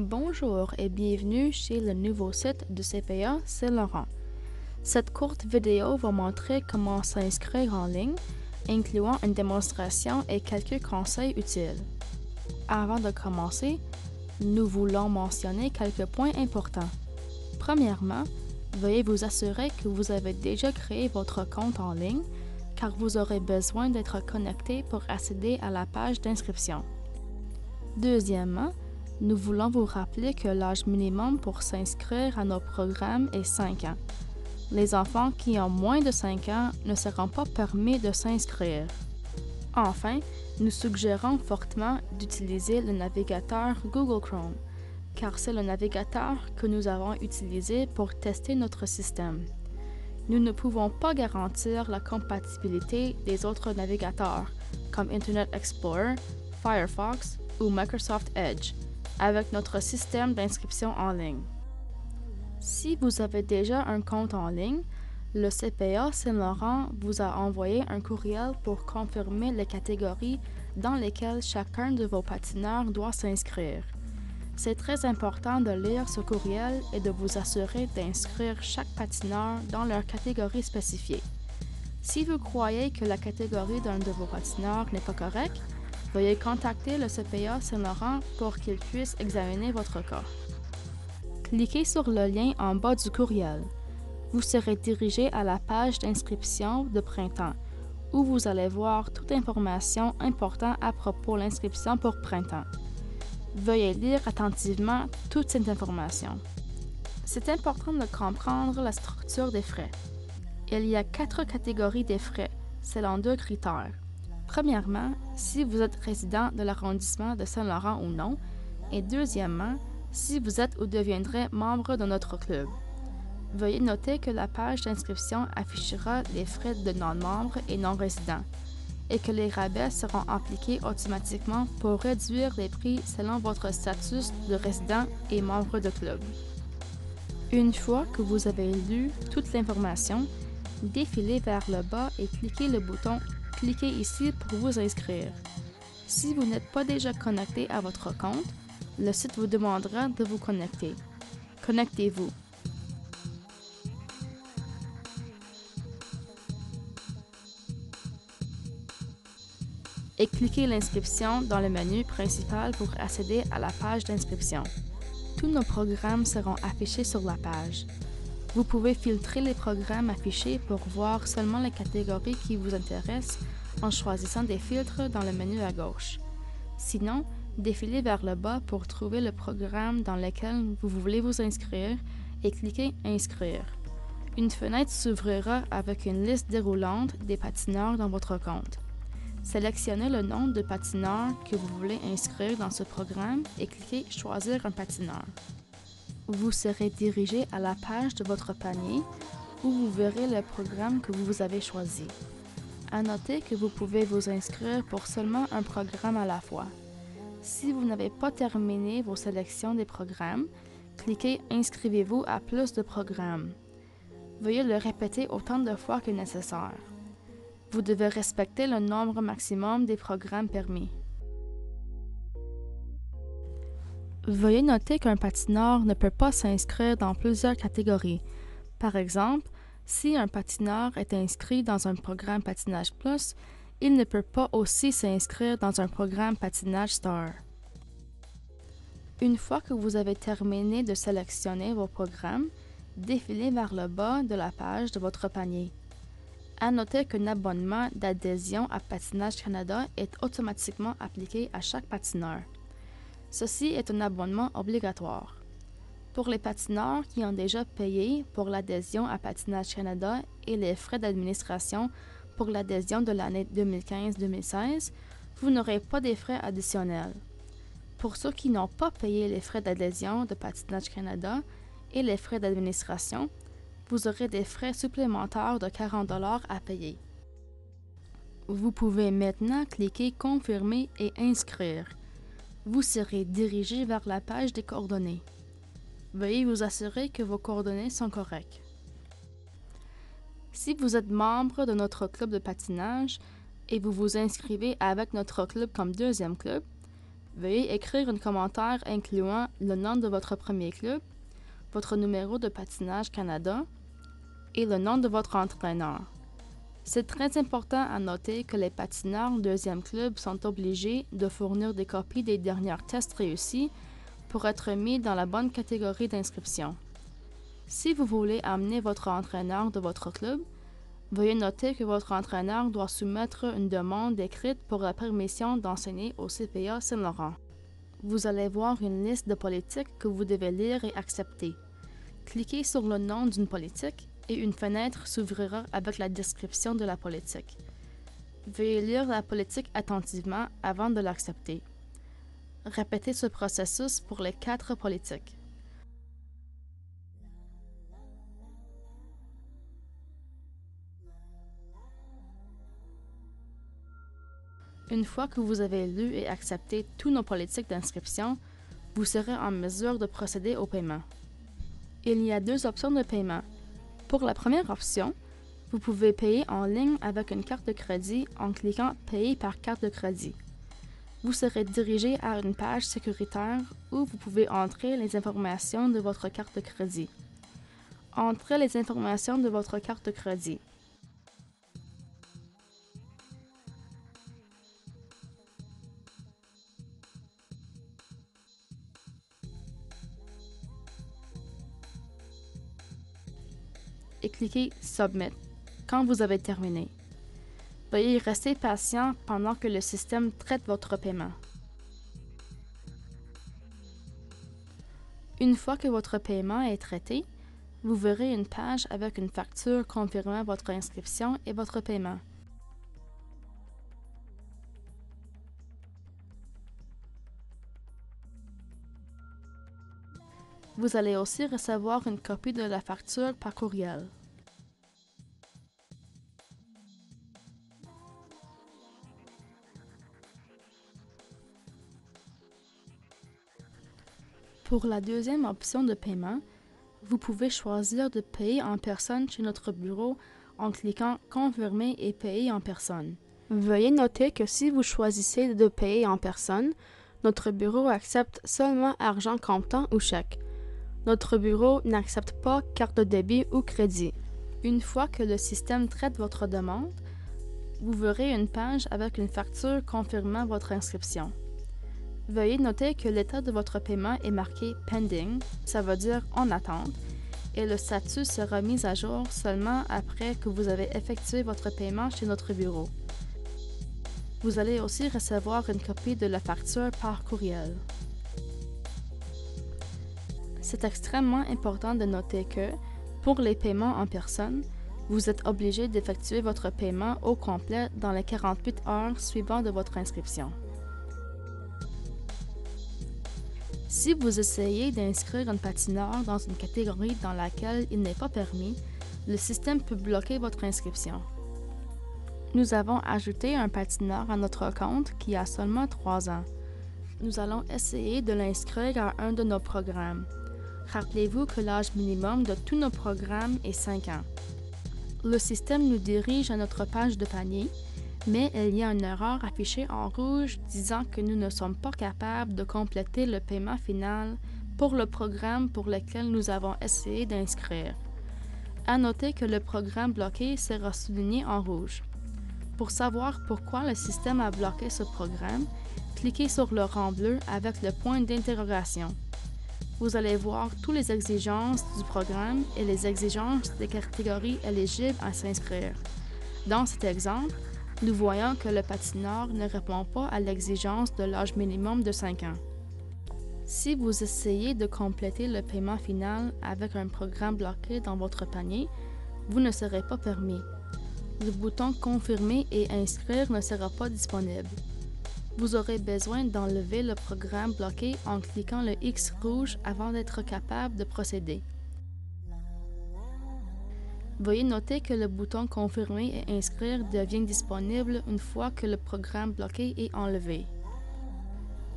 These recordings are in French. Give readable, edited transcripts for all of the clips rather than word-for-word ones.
Bonjour et bienvenue chez le nouveau site du CPA Saint-Laurent. Cette courte vidéo va montrer comment s'inscrire en ligne, incluant une démonstration et quelques conseils utiles. Avant de commencer, nous voulons mentionner quelques points importants. Premièrement, veuillez vous assurer que vous avez déjà créé votre compte en ligne, car vous aurez besoin d'être connecté pour accéder à la page d'inscription. Deuxièmement, nous voulons vous rappeler que l'âge minimum pour s'inscrire à nos programmes est 5 ans. Les enfants qui ont moins de 5 ans ne seront pas permis de s'inscrire. Enfin, nous suggérons fortement d'utiliser le navigateur Google Chrome, car c'est le navigateur que nous avons utilisé pour tester notre système. Nous ne pouvons pas garantir la compatibilité des autres navigateurs, comme Internet Explorer, Firefox ou Microsoft Edge, avec notre système d'inscription en ligne. Si vous avez déjà un compte en ligne, le CPA Saint-Laurent vous a envoyé un courriel pour confirmer les catégories dans lesquelles chacun de vos patineurs doit s'inscrire. C'est très important de lire ce courriel et de vous assurer d'inscrire chaque patineur dans leur catégorie spécifiée. Si vous croyez que la catégorie d'un de vos patineurs n'est pas correcte, veuillez contacter le CPA Saint-Laurent pour qu'il puisse examiner votre cas. Cliquez sur le lien en bas du courriel. Vous serez dirigé à la page d'inscription de printemps, où vous allez voir toute information importante à propos de l'inscription pour printemps. Veuillez lire attentivement toute cette information. C'est important de comprendre la structure des frais. Il y a 4 catégories de frais, selon 2 critères. Premièrement, si vous êtes résident de l'arrondissement de Saint-Laurent ou non, et deuxièmement, si vous êtes ou deviendrez membre de notre club. Veuillez noter que la page d'inscription affichera les frais de non-membres et non-résidents, et que les rabais seront appliqués automatiquement pour réduire les prix selon votre statut de résident et membre de club. Une fois que vous avez lu toute l'information, défilez vers le bas et cliquez le bouton « Cliquez ici pour vous inscrire ». Si vous n'êtes pas déjà connecté à votre compte, le site vous demandera de vous connecter. Connectez-vous. Et cliquez l'inscription dans le menu principal pour accéder à la page d'inscription. Tous nos programmes seront affichés sur la page. Vous pouvez filtrer les programmes affichés pour voir seulement les catégories qui vous intéressent en choisissant des filtres dans le menu à gauche. Sinon, défilez vers le bas pour trouver le programme dans lequel vous voulez vous inscrire et cliquez « Inscrire ». Une fenêtre s'ouvrira avec une liste déroulante des patineurs dans votre compte. Sélectionnez le nom de patineur que vous voulez inscrire dans ce programme et cliquez « Choisir un patineur ». Vous serez dirigé à la page de votre panier où vous verrez le programme que vous avez choisi. À noter que vous pouvez vous inscrire pour seulement un programme à la fois. Si vous n'avez pas terminé vos sélections des programmes, cliquez « Inscrivez-vous à plus de programmes ». Veuillez le répéter autant de fois que nécessaire. Vous devez respecter le nombre maximum des programmes permis. Veuillez noter qu'un patineur ne peut pas s'inscrire dans plusieurs catégories. Par exemple, si un patineur est inscrit dans un programme Patinage Plus, il ne peut pas aussi s'inscrire dans un programme Patinage Star. Une fois que vous avez terminé de sélectionner vos programmes, défilez vers le bas de la page de votre panier. À noter qu'un abonnement d'adhésion à Patinage Canada est automatiquement appliqué à chaque patineur. Ceci est un abonnement obligatoire. Pour les patineurs qui ont déjà payé pour l'adhésion à Patinage Canada et les frais d'administration pour l'adhésion de l'année 2015-2016, vous n'aurez pas de frais additionnels. Pour ceux qui n'ont pas payé les frais d'adhésion de Patinage Canada et les frais d'administration, vous aurez des frais supplémentaires de 40 $ à payer. Vous pouvez maintenant cliquer « Confirmer » et « Inscrire ». Vous serez dirigé vers la page des coordonnées. Veuillez vous assurer que vos coordonnées sont correctes. Si vous êtes membre de notre club de patinage et vous vous inscrivez avec notre club comme deuxième club, Veuillez écrire un commentaire incluant le nom de votre premier club, votre numéro de patinage Canada et le nom de votre entraîneur. C'est très important à noter que les patineurs deuxième club sont obligés de fournir des copies des derniers tests réussis pour être mis dans la bonne catégorie d'inscription. Si vous voulez amener votre entraîneur de votre club, veuillez noter que votre entraîneur doit soumettre une demande écrite pour la permission d'enseigner au CPA Saint-Laurent. Vous allez voir une liste de politiques que vous devez lire et accepter. Cliquez sur le nom d'une politique et une fenêtre s'ouvrira avec la description de la politique. Veuillez lire la politique attentivement avant de l'accepter. Répétez ce processus pour les 4 politiques. Une fois que vous avez lu et accepté tous nos politiques d'inscription, vous serez en mesure de procéder au paiement. Il y a 2 options de paiement. Pour la première option, vous pouvez payer en ligne avec une carte de crédit en cliquant « Payer par carte de crédit ». Vous serez dirigé à une page sécuritaire où vous pouvez entrer les informations de votre carte de crédit. Entrez les informations de votre carte de crédit. Et cliquez « Submit » quand vous avez terminé. Veuillez rester patient pendant que le système traite votre paiement. Une fois que votre paiement est traité, vous verrez une page avec une facture confirmant votre inscription et votre paiement. Vous allez aussi recevoir une copie de la facture par courriel. Pour la deuxième option de paiement, vous pouvez choisir de payer en personne chez notre bureau en cliquant « Confirmer et payer en personne ». Veuillez noter que si vous choisissez de payer en personne, notre bureau accepte seulement argent comptant ou chèque. Notre bureau n'accepte pas carte de débit ou crédit. Une fois que le système traite votre demande, vous verrez une page avec une facture confirmant votre inscription. Veuillez noter que l'état de votre paiement est marqué « Pending », ça veut dire « en attente », et le statut sera mis à jour seulement après que vous avez effectué votre paiement chez notre bureau. Vous allez aussi recevoir une copie de la facture par courriel. C'est extrêmement important de noter que, pour les paiements en personne, vous êtes obligé d'effectuer votre paiement au complet dans les 48 heures suivant de votre inscription. Si vous essayez d'inscrire un patineur dans une catégorie dans laquelle il n'est pas permis, le système peut bloquer votre inscription. Nous avons ajouté un patineur à notre compte qui a seulement 3 ans. Nous allons essayer de l'inscrire à un de nos programmes. Rappelez-vous que l'âge minimum de tous nos programmes est 5 ans. Le système nous dirige à notre page de panier, mais il y a une erreur affichée en rouge disant que nous ne sommes pas capables de compléter le paiement final pour le programme pour lequel nous avons essayé d'inscrire. À noter que le programme bloqué sera souligné en rouge. Pour savoir pourquoi le système a bloqué ce programme, cliquez sur le rond bleu avec le point d'interrogation. Vous allez voir toutes les exigences du programme et les exigences des catégories éligibles à s'inscrire. Dans cet exemple, nous voyons que le patineur ne répond pas à l'exigence de l'âge minimum de 5 ans. Si vous essayez de compléter le paiement final avec un programme bloqué dans votre panier, vous ne serez pas permis. Le bouton « Confirmer et inscrire » ne sera pas disponible. Vous aurez besoin d'enlever le programme bloqué en cliquant le X rouge avant d'être capable de procéder. Veuillez noter que le bouton « Confirmer et inscrire » devient disponible une fois que le programme bloqué est enlevé.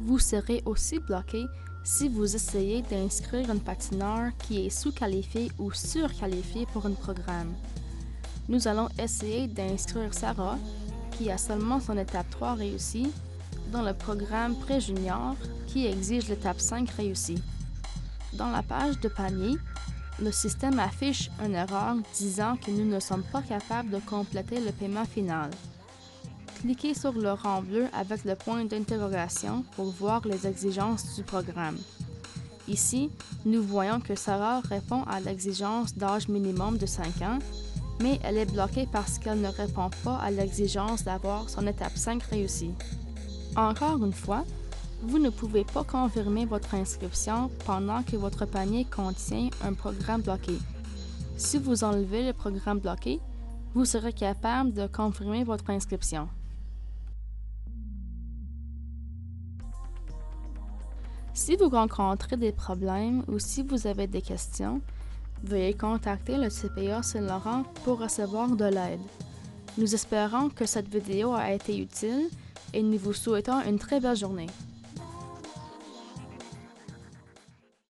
Vous serez aussi bloqué si vous essayez d'inscrire un patineur qui est sous-qualifié ou surqualifié pour un programme. Nous allons essayer d'inscrire Sarah, qui a seulement son étape 3 réussie, dans le programme pré-junior qui exige l'étape 5 réussie. Dans la page de panier, le système affiche une erreur disant que nous ne sommes pas capables de compléter le paiement final. Cliquez sur le rond bleu avec le point d'interrogation pour voir les exigences du programme. Ici, nous voyons que Sarah répond à l'exigence d'âge minimum de 5 ans, mais elle est bloquée parce qu'elle ne répond pas à l'exigence d'avoir son étape 5 réussie. Encore une fois, vous ne pouvez pas confirmer votre inscription pendant que votre panier contient un programme bloqué. Si vous enlevez le programme bloqué, vous serez capable de confirmer votre inscription. Si vous rencontrez des problèmes ou si vous avez des questions, veuillez contacter le CPA Saint-Laurent pour recevoir de l'aide. Nous espérons que cette vidéo a été utile et nous vous souhaitons une très belle journée.